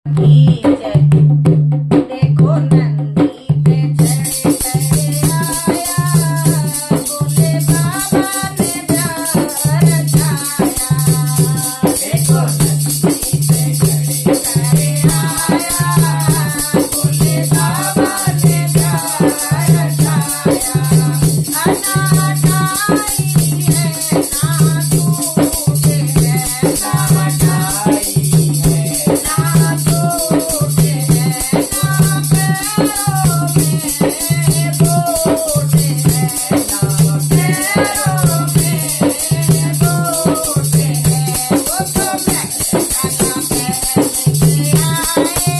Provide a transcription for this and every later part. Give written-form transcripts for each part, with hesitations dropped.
की जय। देखो नंदी पे चढ़ कर आया, बोले बाबा ने प्यार रचाया। देखो नंदी पे चढ़ कर आया, बोले बाबा ने प्यार रचाया। अनाठाई है ना टूटे है ना ठाई है ना टूटे है ना पैरों में बूटे है ना पैरों में बूटे है। वो तो मैं खाना पहन के आए,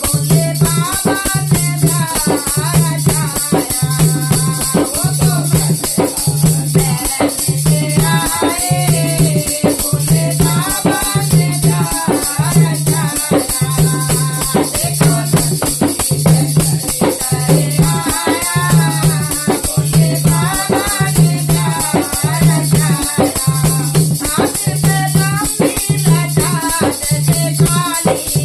बोले बाबा ने प्यार रचाया। वो तो मैं पहन के आए, बोले बाबा ने प्यार रचाया। देखो नंदी पे चढ़ कर आया, बोले बाबा ने प्यार रचाया। हाथ पे बांधी लटा जैसे काली